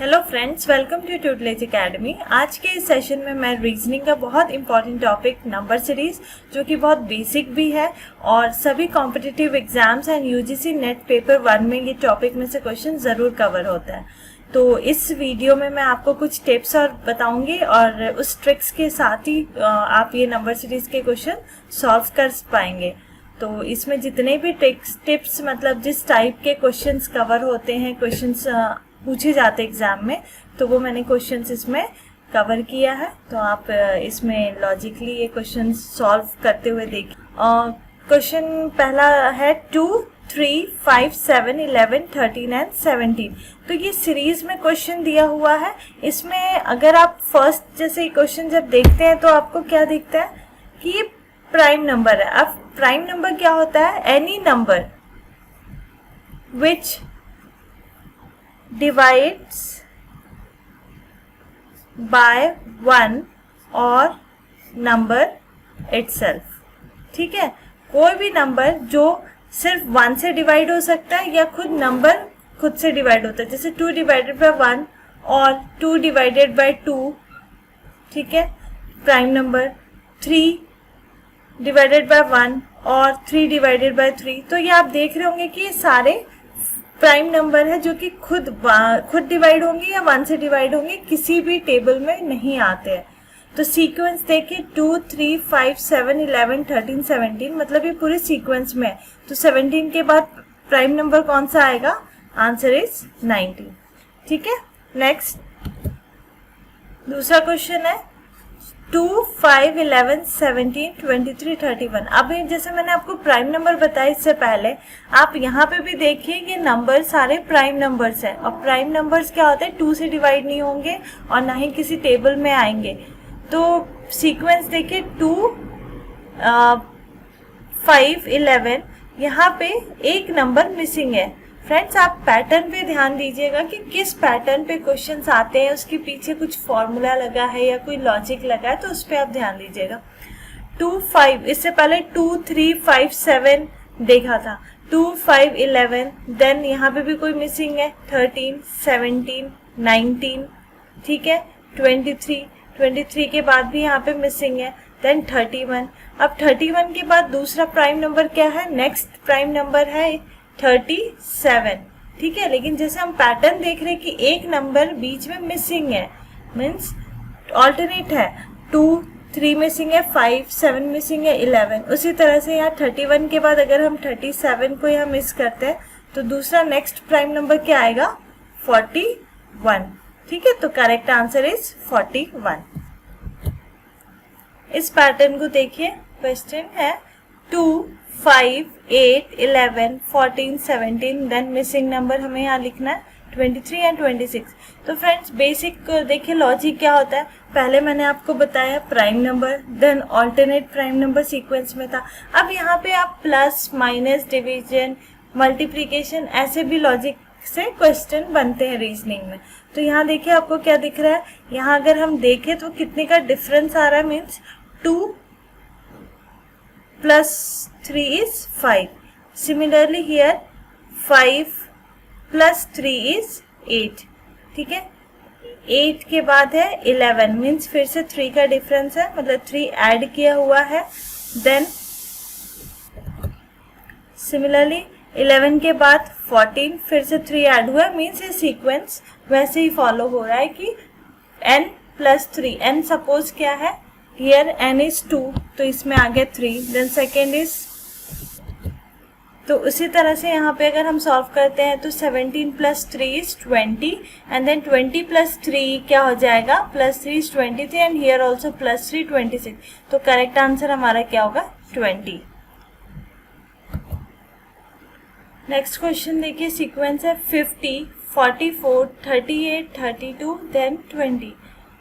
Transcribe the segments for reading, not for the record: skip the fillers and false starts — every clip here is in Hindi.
Hello friends, welcome to Tutelage Academy. आज के इस सेशन में मैं रीजनिंग का बहुत इंपॉर्टेंट टॉपिक नंबर सीरीज, जो कि बहुत बेसिक भी है और सभी competitive exams and UGC net paper 1 में ये टॉपिक में से क्वेश्चन ज़रूर कवर होता है। तो इस वीडियो में मैं आपको कुछ टिप्स और बताऊंगी और उस ट्रिक्स के साथ ही आप ये नंबर सीरीज के क्वेश्चन सॉल्व कर पाएंगे। तो इसमें जितने भी टिप्स मतलब जिस टाइप के क्वेश्चंस कवर होते हैं, क्वेश्चंस पूछे जाते एग्जाम में, तो वो मैंने क्वेश्चंस इसमें कवर किया है। तो आप इसमें लॉजिकली ये क्वेश्चन सॉल्व करते हुए देखिए। क्वेश्चन पहला है 2, 3, 5, 7, 11, 13 एंड 17। तो ये सीरीज में क्वेश्चन दिया हुआ है। इसमें अगर आप फर्स्ट जैसे क्वेश्चन जब देखते हैं तो आपको क्या दिखता है कि ये प्राइम नंबर है। अब प्राइम नंबर क्या होता है? Any number which divides by 1 और नंबर itself। ठीक है, कोई भी नंबर जो सिर्फ 1 से डिवाइड हो सकता है या खुद नंबर खुद से डिवाइड होता है, जैसे 2 डिवाइडेड बाय 1 और 2 डिवाइडेड बाय 2। ठीक है, प्राइम नंबर 3 डिवाइडेड बाय 1 और 3 डिवाइडेड बाय 3। तो ये आप देख रहे होंगे कि ये सारे प्राइम नंबर है जो कि खुद डिवाइड होंगे या 1 से डिवाइड होंगे, किसी भी टेबल में नहीं आते हैं। तो सीक्वेंस देखिए 2, 3, 5, 7, 11, 13, 17, मतलब ये पूरे सीक्वेंस में है। तो 17 के बाद प्राइम नंबर कौन सा आएगा? Answer is 19। ठीक है, नेक्स्ट दूसरा क्वेश्चन है 2, 5, 11, 17, 23, 31। अब जैसे मैंने आपको प्राइम नंबर बताया इससे पहले, आप यहाँ पे भी देखिए ये नंबर सारे प्राइम नंबर्स हैं। और प्राइम नंबर्स क्या होते हैं? 2 से डिवाइड नहीं होंगे और ना ही किसी टेबल में आएंगे। तो सीक्वेंस देखिए 2, 5, 11, यहाँ पे एक नंबर मिसिंग है। फ्रेंड्स, आप पैटर्न पे ध्यान दीजिएगा कि किस पैटर्न पे क्वेश्चंस आते हैं, उसके पीछे कुछ फॉर्मूला लगा है या कोई लॉजिक लगा है, तो उस पर आप ध्यान दीजिएगा। 2, 5, इससे पहले 2, 3, 5, 7 देखा था। 2, 5, 11, देन यहाँ पे भी कोई मिसिंग है। 13, 17, 19, ठीक है, 23 के बाद भी यहाँ पे मिसिंग है। देन 31। अब 31 के बाद दूसरा प्राइम नंबर क्या है? नेक्स्ट प्राइम नंबर है 37। ठीक है, लेकिन जैसे हम पैटर्न देख रहे हैं कि एक नंबर बीच में मिसिंग है, मीन्स ऑल्टरनेट है। 2, 3 मिसिंग है, 5, 7 मिसिंग है, 11। उसी तरह से यहाँ 31 के बाद अगर हम 37 को यहाँ मिस करते हैं तो दूसरा नेक्स्ट प्राइम नंबर क्या आएगा? 41। ठीक है, तो करेक्ट आंसर इज 41। इस पैटर्न को देखिए। क्वेश्चन है 2, 5, 8, 11, 14, 17, देन मिसिंग नंबर हमें यहाँ लिखना है 23 एंड 26। तो फ्रेंड्स, बेसिक देखिए लॉजिक क्या होता है। पहले मैंने आपको बताया prime number, then alternate prime number sequence में था। अब यहाँ पे आप प्लस, माइनस, डिवीजन, मल्टीप्लिकेशन, ऐसे भी लॉजिक से क्वेश्चन बनते हैं रीजनिंग में। तो यहाँ देखिए आपको क्या दिख रहा है। यहाँ अगर हम देखें तो कितने का डिफरेंस आ रहा है, means 2 plus 3 is 5. Similarly here 5 plus 3 is 8. ठीक है, 8 के बाद है 11, मीन्स फिर से 3 का डिफरेंस है, मतलब 3 ऐड किया हुआ है। देन सिमिलरली 11 के बाद 14, फिर से 3 ऐड हुआ है, मीन्स ये सीक्वेंस वैसे ही फॉलो हो रहा है कि n plus 3। n सपोज क्या है? Here n is 2, तो इसमें आ गया 3, देन सेकेंड इज, तो उसी तरह से यहाँ पे अगर हम सॉल्व करते हैं तो 17 plus 3 is 20 and then 20 plus 3 क्या हो जाएगा? plus 3 is 23 and here also plus 3 26। तो करेक्ट आंसर हमारा क्या होगा? 20। नेक्स्ट क्वेश्चन देखिए, सीक्वेंस है 50, 44, 38, 32, देन 20।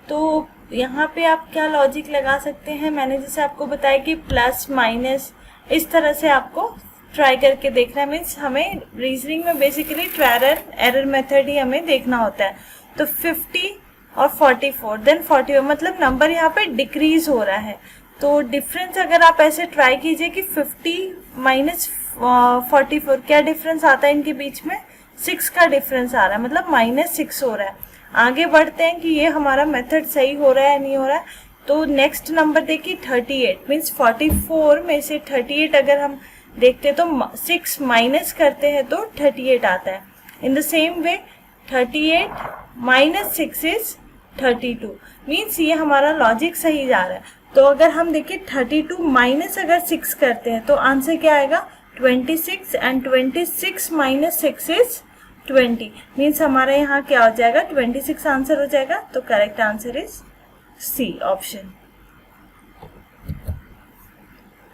तो यहाँ पे आप क्या लॉजिक लगा सकते हैं? मैंने जैसे आपको बताया कि प्लस, माइनस, इस तरह से आपको ट्राई करके देखना है। मीन्स हमें रीजनिंग में बेसिकली ट्रायल एरर मेथड ही हमें देखना होता है। तो 50 और 44, देन 41, मतलब नंबर यहाँ पे डिक्रीज हो रहा है। तो डिफरेंस अगर आप ऐसे ट्राई कीजिए कि 50 माइनस 44, क्या डिफरेंस आता है इनके बीच में? 6 का डिफरेंस आ रहा है, मतलब -6 हो रहा है। आगे बढ़ते हैं कि ये हमारा मेथड सही हो रहा है नहीं हो रहा है। तो नेक्स्ट नंबर देखिए 38 मीन्स 44 में से 38 अगर हम देखते तो 6 माइनस करते हैं तो 38 आता है। In the same way 38 minus 6 is 32 means ये हमारा लॉजिक सही जा रहा है। तो अगर हम देखें 32 माइनस अगर 6 करते हैं तो आंसर क्या आएगा 26 एंड 26 माइनस 6 इज 20 मीन्स हमारा यहाँ क्या हो जाएगा 26 आंसर हो जाएगा। तो correct answer is C option.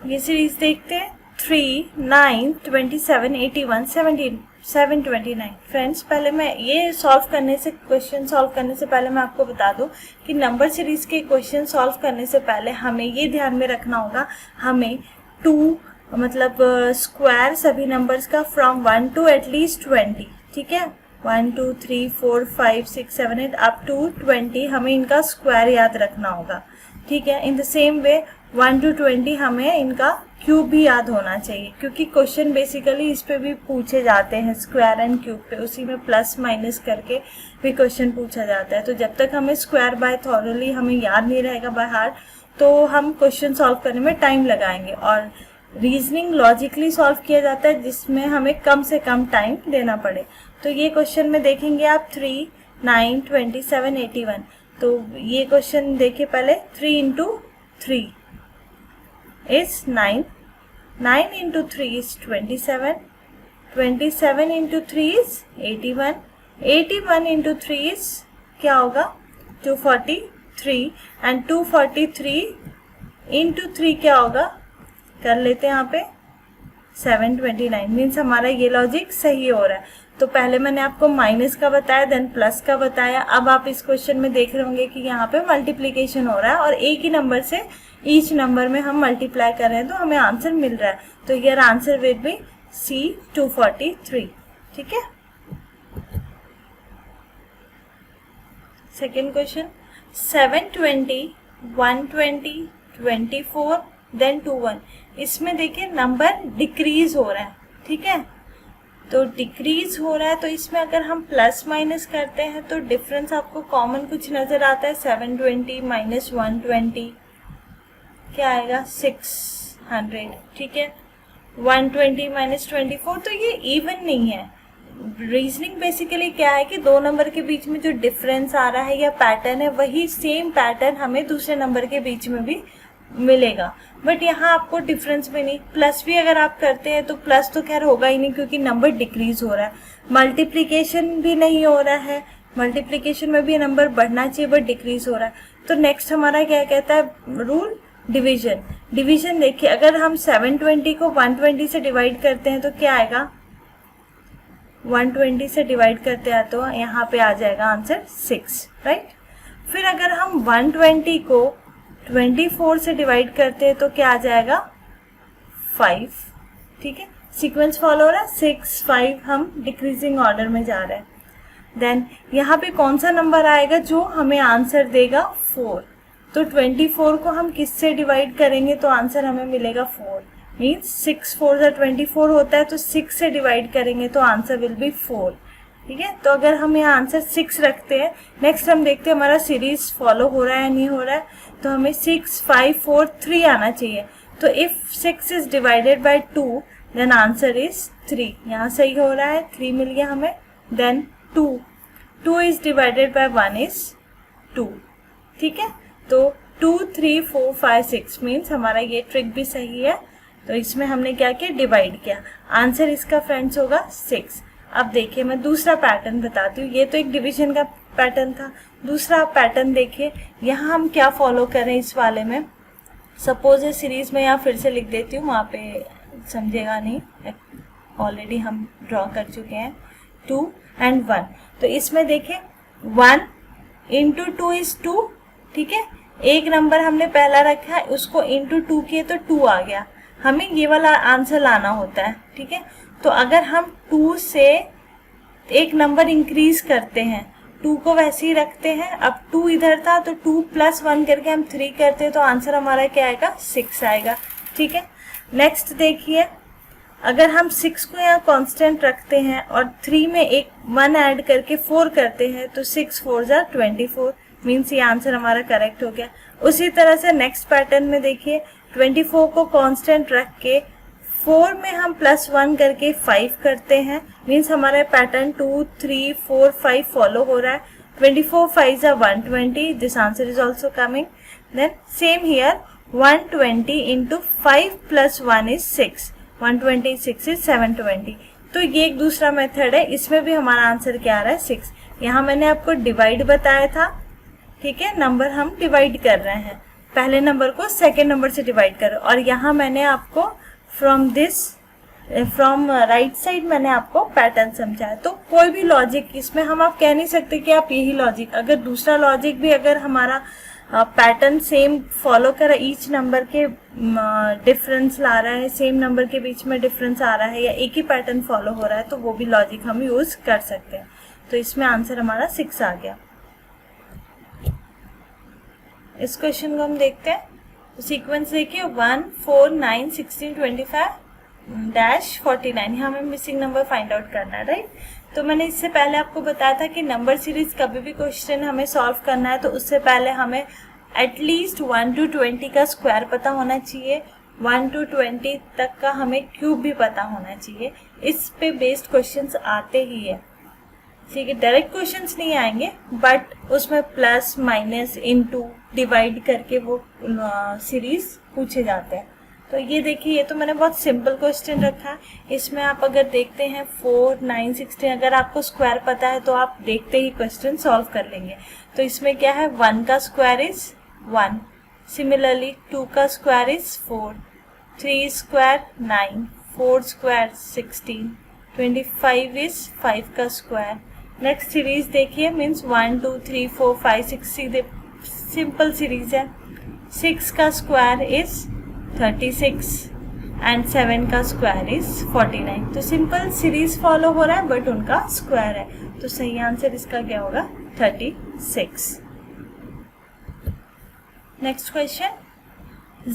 ये सीरीज देखते हैं 3, 9, 27, 81, 17, 729। फ्रेंड्स पहले मैं ये सॉल्व करने से क्वेश्चन सॉल्व करने से पहले मैं आपको बता दूं कि नंबर सीरीज के क्वेश्चन सॉल्व करने से पहले हमें ये ध्यान में रखना होगा, हमें 2 मतलब स्क्वायर सभी नंबर्स का फ्रॉम 1 टू एटलीस्ट 20, ठीक है 1 2 3 4 5 6 7 8 अप टू 20 हमें इनका स्क्वायर याद रखना होगा, ठीक है। In the same way 1 to 20 हमें इनका क्यूब भी याद होना चाहिए, क्योंकि क्वेश्चन बेसिकली इस पे भी पूछे जाते हैं स्क्वायर एंड क्यूब पे, उसी में प्लस माइनस करके भी क्वेश्चन पूछा जाता है। तो जब तक हमें स्क्वायर बाय थॉरली हमें याद नहीं रहेगा बाय हार्ट, तो हम क्वेश्चन सॉल्व करने में टाइम लगाएंगे। और रीजनिंग लॉजिकली सॉल्व किया जाता है जिसमें हमें कम से कम टाइम देना पड़े। तो ये क्वेश्चन में देखेंगे आप 3, 9, 27, 81। तो ये क्वेश्चन देखिए पहले 3 into 3 is 9, 9 into 3 is 27, 27 into 3 is 81, 81 into 3 is क्या होगा 243 एंड 243 into 3 क्या होगा कर लेते हैं यहाँ पे 729 मीन्स हमारा ये लॉजिक सही हो रहा है। तो पहले मैंने आपको माइनस का बताया देन प्लस का बताया। अब आप इस क्वेश्चन में देख रहे होंगे कि यहाँ पे मल्टीप्लिकेशन हो रहा है और एक ही नंबर से ईच नंबर में हम मल्टीप्लाई कर रहे हैं तो हमें आंसर मिल रहा है। तो here answer will be C 243, ठीक है। Second question 720, 120, 24 then 21। इसमें देखिए नंबर डिक्रीज हो रहा है, ठीक है। तो डिक्रीज हो रहा है तो इसमें अगर हम प्लस माइनस करते हैं तो डिफरेंस आपको कॉमन कुछ नजर आता है। 720 माइनस 120 क्या आएगा 600, ठीक है। 120 माइनस 24 तो ये इवन नहीं है। रीजनिंग बेसिकली क्या है कि दो नंबर के बीच में जो डिफरेंस आ रहा है या पैटर्न है वही सेम पैटर्न हमें दूसरे नंबर के बीच में भी मिलेगा, बट यहाँ आपको डिफरेंस भी नहीं। प्लस भी अगर आप करते हैं तो प्लस तो खैर होगा ही नहीं क्योंकि नंबर डिक्रीज हो रहा है। मल्टीप्लिकेशन भी नहीं हो रहा है, मल्टीप्लिकेशन में भी नंबर बढ़ना चाहिए बट डिक्रीज हो रहा है। तो नेक्स्ट हमारा क्या कहता है रूल डिवीजन। डिवीजन देखिए अगर हम 720 को 120 से डिवाइड करते हैं तो क्या आएगा 120 से डिवाइड करते हैं तो यहाँ पे आ जाएगा आंसर 6, राइट। फिर अगर हम 120 को 24 से डिवाइड करते हैं तो क्या आ जाएगा 5, ठीक है। सीक्वेंस फॉलो हो रहा है 6, 5 हम डिक्रीजिंग ऑर्डर में जा रहे हैं। देन यहाँ पे कौन सा नंबर आएगा जो हमें आंसर देगा 4। तो 24 को हम किससे डिवाइड करेंगे तो आंसर हमें मिलेगा 4 मीन्स 6 4 जा 24 होता है तो 6 से डिवाइड करेंगे तो आंसर विल बी 4, ठीक है। तो अगर हम यहाँ आंसर 6 रखते हैं, नेक्स्ट हम देखते हैं हमारा सीरीज फॉलो हो रहा है नहीं हो रहा है। तो हमें 6 5 4 3 आना चाहिए। तो if 6 is divided by 2 then answer is 3। यहाँ सही हो रहा है 3 मिल गया हमें। Then 2 is divided by 1 is 2, ठीक है। तो 2 3 4 5 6 मीन्स हमारा ये ट्रिक भी सही है। तो इसमें हमने क्या किया डिवाइड किया। आंसर इसका फ्रेंड्स होगा 6। अब देखिए मैं दूसरा पैटर्न बताती हूँ। ये तो एक डिवीजन का पैटर्न था, दूसरा पैटर्न देखिए यहाँ हम क्या फॉलो करें इस वाले में। सपोज ये सीरीज में यहाँ फिर से लिख देती हूँ, वहाँ पे समझेगा नहीं, ऑलरेडी हम ड्रॉ कर चुके हैं 2 and 1। तो इसमें देखिए 1 into 2 is 2, ठीक है। एक नंबर हमने पहला रखा है उसको into 2 किए तो 2 आ गया, हमें ये वाला आंसर लाना होता है, ठीक है। तो अगर हम 2 से एक नंबर इंक्रीज करते हैं, 2 को वैसे ही रखते हैं, अब 2 इधर था तो 2 + 1 करके हम 3 करते हैं तो आंसर हमारा क्या आएगा 6 आएगा, ठीक है। नेक्स्ट देखिए अगर हम 6 को यहाँ कांस्टेंट रखते हैं और 3 में एक 1 ऐड करके 4 करते हैं तो 6 4 जा 24, मीन्स ये आंसर हमारा करेक्ट हो गया। उसी तरह से नेक्स्ट पैटर्न में देखिए 24 को कांस्टेंट रख के 4 में हम +1 करके 5 करते हैं, मीन्स हमारा पैटर्न 2 3 4 5 फॉलो हो रहा है। 24 5 are 120, this answer is also coming. Then same here 120 into 5 plus 1 is 6, 126 is 720। तो ये एक दूसरा मेथड है, इसमें भी हमारा आंसर क्या आ रहा है 6। यहाँ मैंने आपको डिवाइड बताया था, ठीक है, नंबर हम डिवाइड कर रहे हैं, पहले नंबर को सेकेंड नंबर से डिवाइड कर रहे हैं। और यहाँ मैंने आपको फ्रॉम राइट साइड मैंने आपको पैटर्न समझाया। तो कोई भी लॉजिक इसमें हम आप कह नहीं सकते कि आप यही लॉजिक, अगर दूसरा लॉजिक भी अगर हमारा पैटर्न सेम फॉलो कर रहा है, ईच नंबर के डिफरेंस ला रहा है, सेम नंबर के बीच में डिफरेंस आ रहा है या एक ही पैटर्न फॉलो हो रहा है, तो वो भी लॉजिक हम यूज कर सकते हैं। तो इसमें आंसर हमारा 6 आ गया। इस क्वेश्चन को हम देखते हैं। तो सीक्वेंस देखिए 1 4 9 16 25 -49, यहाँ हमें मिसिंग नंबर फाइंड आउट करना है, राइट। तो मैंने इससे पहले आपको बताया था कि नंबर सीरीज कभी भी क्वेश्चन हमें सॉल्व करना है तो उससे पहले हमें एटलीस्ट 1 to 20 का स्क्वायर पता होना चाहिए, 1 to 20 तक का हमें क्यूब भी पता होना चाहिए। इस पे बेस्ड क्वेश्चंस आते ही है, ठीक है, डायरेक्ट क्वेश्चंस नहीं आएंगे, बट उसमें प्लस माइनस इनटू डिवाइड करके वो सीरीज पूछे जाते हैं। तो ये देखिए, ये तो मैंने बहुत सिंपल क्वेश्चन रखा है। इसमें आप अगर देखते हैं 4 9 16, अगर आपको स्क्वायर पता है तो आप देखते ही क्वेश्चन सॉल्व कर लेंगे। तो इसमें क्या है, 1 का स्क्वायर इज 1, सिमिलरली 2 का square is 4, 3 square 9, 4 square 16, 25 is 5 का स्क्वायर। नेक्स्ट सीरीज देखिए, मीन्स 1 2 3 4 5 6, सीधे सिंपल सीरीज है। 6 का स्क्वायर इज 36 एंड 7 का स्क्वायर इज 49। तो सिंपल सीरीज फॉलो हो रहा है बट उनका स्क्वायर है, तो सही आंसर इसका क्या होगा 36। Next question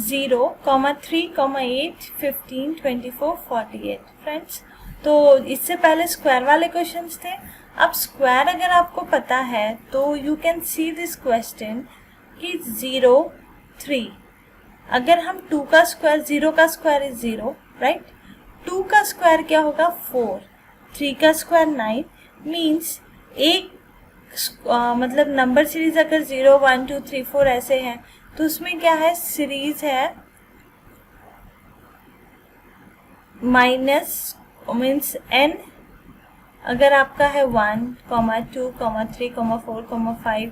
0, 3, 8, 15, 24, 48। फ्रेंड्स, तो इससे पहले स्क्वायर वाले क्वेश्चंस थे। अब स्क्वायर अगर आपको पता है तो you can see this question कि 0 3, अगर हम 2 का स्क्वायर, 0 का स्क्वायर इज 0, राइट, 2 का स्क्वायर क्या होगा 4, 3 का स्क्वायर 9, मीन्स एक मतलब नंबर सीरीज अगर 0 1 2 3 4 ऐसे हैं तो उसमें क्या है, सीरीज है माइनस, मीन्स n अगर आपका है 1, 2, 3, 4, 5,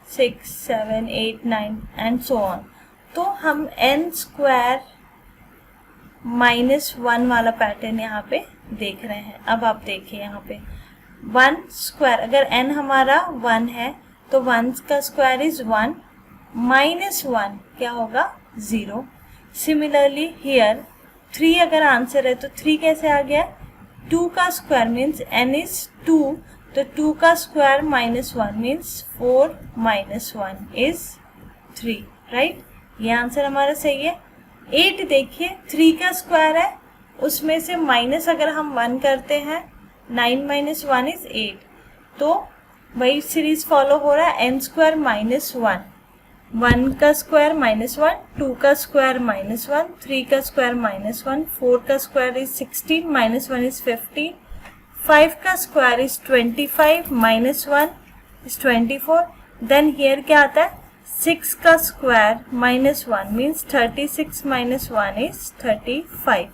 6, 7, 8, 9 एंड सो ऑन, तो हम n स्क्वायर -1 वाला पैटर्न यहाँ पे देख रहे हैं। अब आप देखिए यहाँ पे 1 स्क्वायर, अगर n हमारा 1 है तो 1 का स्क्वायर इज 1, -1 क्या होगा 0। सिमिलरली हियर 3 अगर आंसर है तो 3 कैसे आ गया, 2 का स्क्वायर मीन्स n इज 2, तो 2 का स्क्वायर -1 मीन्स 4 -1 इज 3, राइट। ये आंसर हमारा सही है। 8 देखिए, 3 का स्क्वायर है, उसमें से माइनस अगर हम 1 करते हैं, 9 - 1 इज 8, तो वही सीरीज फॉलो हो रहा है, n स्क्वायर -1, 1 का स्क्वायर -1, 2 का स्क्वायर -1, 3 का स्क्वायर -1, 4 का स्क्वायर इज 16, -1 इज 15, 5 का square is 25, -1 is 24। Then here क्या आता है, 6 का स्क्वायर -1 मीन्स 36 - 1 इज 35,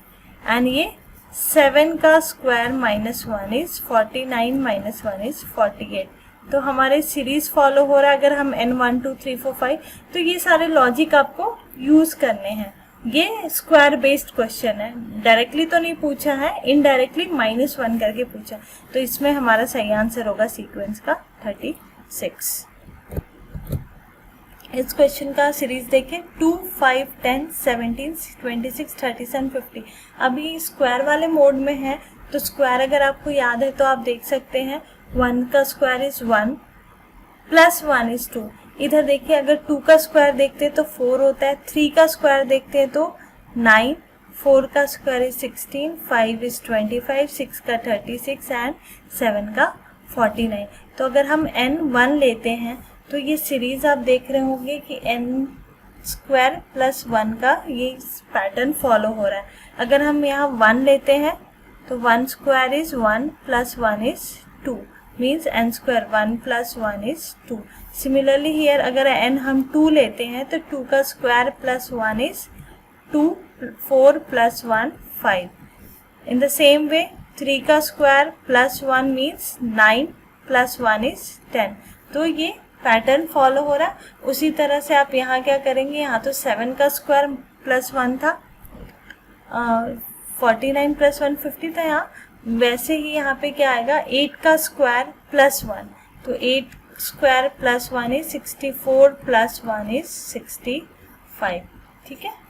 एंड ये 7 का स्क्वायर -1 इज 49, -1 इज 48। तो हमारे सीरीज फॉलो हो रहा है। अगर हम n 1 2 3 4 5, तो ये सारे लॉजिक आपको यूज करने हैं। ये स्क्वायर बेस्ड क्वेश्चन है, डायरेक्टली तो नहीं पूछा है, इनडायरेक्टली -1 करके पूछा, तो इसमें हमारा सही आंसर होगा सीक्वेंस का 36। इस क्वेश्चन का सीरीज देखें 2 5 10 17 26 37 50। अभी स्क्वायर वाले मोड में है, तो स्क्वायर अगर आपको याद है तो आप देख सकते हैं 1 का स्क्वायर इज 1 +1 इज 2। इधर देखिए, अगर 2 का स्क्वायर देखते हैं तो 4 होता है, 3 का स्क्वायर देखते हैं तो 9, 4 का स्क्वायर इज 16, 5 इज 25, 6 का 36 एंड 7 का 49। तो अगर हम n 1 लेते हैं तो ये सीरीज आप देख रहे होंगे कि n स्क्वायर प्लस 1 का ये पैटर्न फॉलो हो रहा है। अगर हम यहाँ 1 लेते हैं तो 1 square is 1 plus 1 is 2 means n square 1 plus 1 is 2। Similarly here अगर n हम 2 लेते हैं तो 2 का square plus 1 is 2, 4 plus 1 5। In the same way 3 का square plus 1 means 9 plus 1 is 10। तो ये पैटर्न फॉलो हो रहा है। उसी तरह से आप यहाँ क्या करेंगे, यहाँ तो 7 का स्क्वायर प्लस 1 था, 49 प्लस 1 50 था यहाँ, वैसे ही यहाँ पे क्या आएगा 8 का स्क्वायर प्लस 1, तो 8 square plus 1 is 64 plus 1 is 65। ठीक है,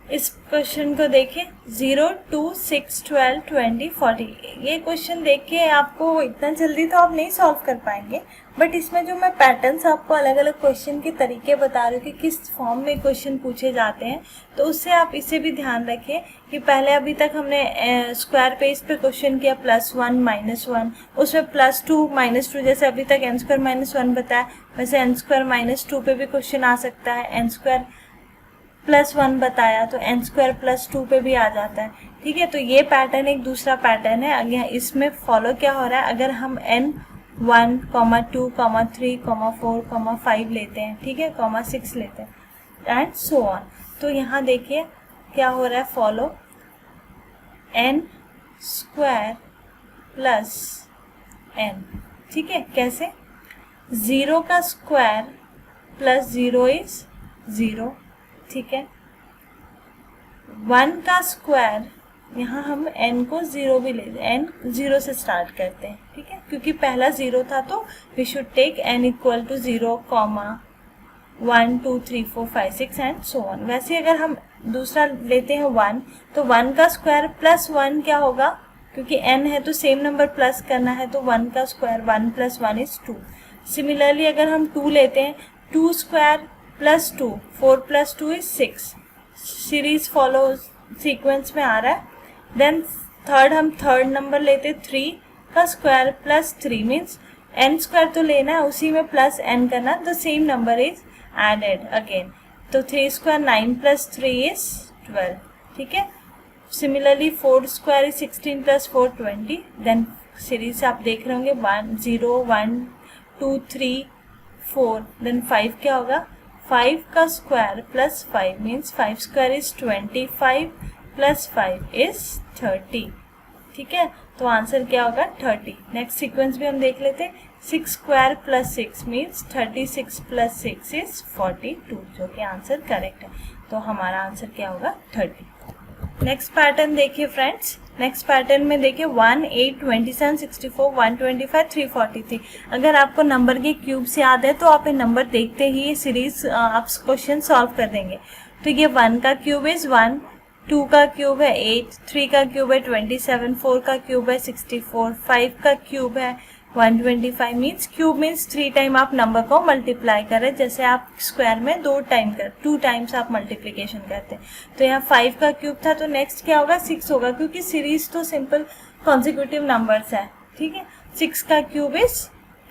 इस क्वेश्चन को देखें 0, 2, 6, 12, 20, 40। ये क्वेश्चन देख के आपको इतना जल्दी तो आप नहीं सॉल्व कर पाएंगे, बट इसमें जो मैं पैटर्न्स आपको अलग अलग क्वेश्चन के तरीके बता रही हूँ कि किस फॉर्म में क्वेश्चन पूछे जाते हैं, तो उससे आप इसे भी ध्यान रखें कि पहले अभी तक हमने स्क्वायर पेज पे क्वेश्चन किया +1 -1, उसमें +2 -2, जैसे अभी तक n स्क्वायर -1 बताया, वैसे n स्क्वायर -2 पे भी क्वेश्चन आ सकता है। n स्क्वायर +1 बताया तो n स्क्वायर +2 पे भी आ जाता है। ठीक है, तो ये पैटर्न एक दूसरा पैटर्न है। अगर इसमें फॉलो क्या हो रहा है, अगर हम n 1, 2, 3, 4, 5 लेते हैं, ठीक है, 6 लेते हैं एंड सो ऑन, तो यहाँ देखिए क्या हो रहा है, follow n square plus n। ठीक है, कैसे, 0 का स्क्वायर प्लस 0 इज 0। ठीक है, 1 का स्क्वायर, यहाँ हम n को 0 भी ले, n 0 से स्टार्ट करते हैं। ठीक है, क्योंकि पहला 0 था तो we should take n equal to 0, 1, 2, 3, 4, 5, 6 and so on. वैसे अगर हम दूसरा लेते हैं 1, तो 1 का स्क्वायर प्लस 1 क्या होगा, क्योंकि n है तो सेम नंबर प्लस करना है, तो 1 का स्क्वायर 1 प्लस 1 इज 2। सिमिलरली अगर हम 2 लेते हैं, 2 square plus 2, 4 plus 2 is 6। Series follow sequence में आ रहा है। देन हम थर्ड नंबर लेते, 3 का square plus 3 means n square तो लेना है, उसी में प्लस n करना, the same number is added again, तो 3 स्क्वायर 9 प्लस 3 इज 12। ठीक है, similarly 4 square is 16 plus 4 20। Then series आप देख रहे होंगे 1, 0, 1, 2, 3, 4, देन 5 क्या होगा, 5 का square plus 5 means 5 square is 25 plus 5 is 30। ठीक है, तो आंसर क्या होगा 30। नेक्स्ट सीक्वेंस भी हम देख लेते हैं, 6 square plus 6 means 36 plus 6 is 42, जो कि आंसर करेक्ट है। तो हमारा आंसर क्या होगा 30। नेक्स्ट पैटर्न देखिए फ्रेंड्स, नेक्स्ट पैटर्न में देखिए 1, 8, 27, 64, 125, 343। अगर आपको नंबर के क्यूब्स याद है तो आप ये नंबर देखते ही ये सीरीज आप क्वेश्चन सॉल्व कर देंगे। तो ये 1 का क्यूब इज 1, 2 का क्यूब है 8, 3 का क्यूब है 27, 4 का क्यूब है 64, 5 का क्यूब है 125। मीन्स क्यूब मीन्स 3 टाइम आप नंबर को मल्टीप्लाई करें, जैसे आप स्क्वायर में 2 टाइम्स आप मल्टीप्लिकेशन करते हैं। तो यहाँ 5 का क्यूब था, तो नेक्स्ट क्या होगा 6 होगा, क्योंकि सीरीज तो सिंपल कॉन्जिक्यूटिव नंबर्स है। ठीक है, 6 का क्यूब इज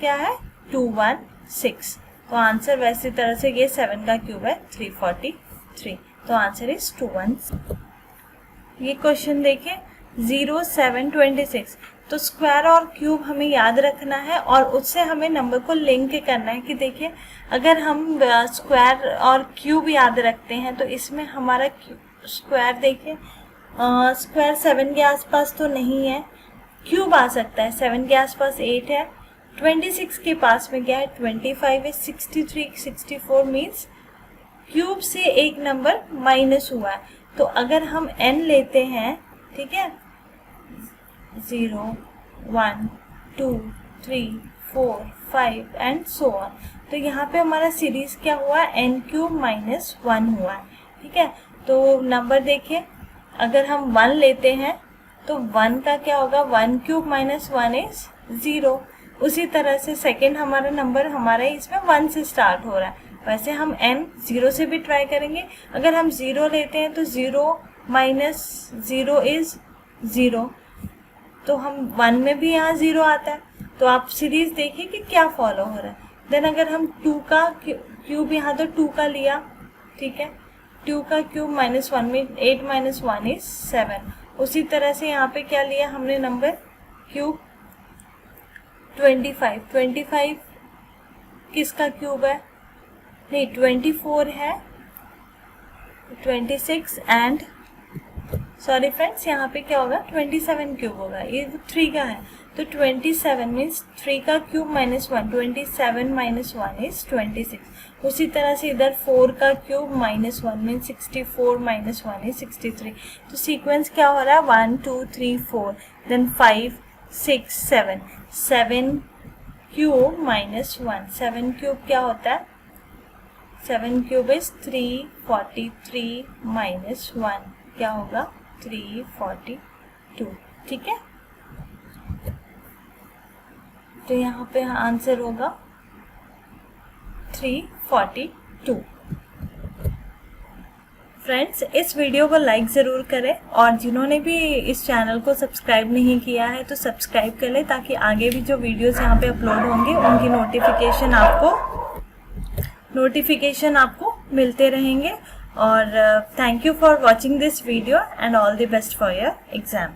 क्या है 216। तो आंसर वैसी तरह से ये 7 का क्यूब है 343। तो आंसर इज 21। ये क्वेश्चन देखिए 0, 7, 26। तो स्क्वायर और क्यूब हमें याद रखना है और उससे हमें नंबर को लिंक करना है कि देखिए अगर हम स्क्वायर और क्यूब याद रखते हैं तो इसमें हमारा स्क्वायर देखिए स्क्वायर 7 के आसपास तो नहीं है, क्यूब आ सकता है 7 के आसपास 8 है, 26 के पास में क्या है 25 है, 63, 64 मीन्स क्यूब से एक नंबर माइनस हुआ है। तो अगर हम n लेते हैं, ठीक है, 0, 1, 2, 3, 4, 5 एंड सो ऑन, तो यहाँ पे हमारा सीरीज क्या हुआ n क्यूब माइनस 1 हुआ है। ठीक है, तो नंबर देखिए अगर हम 1 लेते हैं तो 1 का क्या होगा 1 क्यूब माइनस 1 इज 0। उसी तरह से सेकेंड हमारा नंबर हमारा इसमें 1 से स्टार्ट हो रहा है, वैसे हम n 0 से भी ट्राई करेंगे। अगर हम 0 लेते हैं तो 0 माइनस 0 इज 0, तो हम 1 में भी यहाँ 0 आता है। तो आप सीरीज देखिए कि क्या फॉलो हो रहा है। देन अगर हम 2 का क्यूब यहाँ तो 2 का लिया, ठीक है, 2 का क्यूब -1 में 8 - 1 इज 7। उसी तरह से यहाँ पे क्या लिया हमने नंबर क्यूब 25 किसका क्यूब है, नहीं 24 है, 26 एंड सॉरी फ्रेंड्स यहाँ पे क्या होगा 27 क्यूब होगा, ये 3 का है। तो 27 मीन्स 3 का क्यूब -1, 27 - 1 इज 26। उसी तरह से इधर 4 का क्यूब -1 मीन्स 64 - 1 इज 63। तो सीक्वेंस क्या हो रहा है 1 2 3 4 देन 5 6 7, 7 क्यूब -1, 7 क्यूब क्या होता है, 7 क्यूब इज 343 -1 क्या होगा 342, ठीक है। तो यहाँ पे आंसर होगा 342। फ्रेंड्स इस वीडियो को लाइक ज़रूर करें और जिन्होंने भी इस चैनल को सब्सक्राइब नहीं किया है तो सब्सक्राइब कर लें, ताकि आगे भी जो वीडियोस यहाँ पे अपलोड होंगे उनकी नोटिफिकेशन आपको मिलते रहेंगे। और thank you for watching this video and all the best for your exam.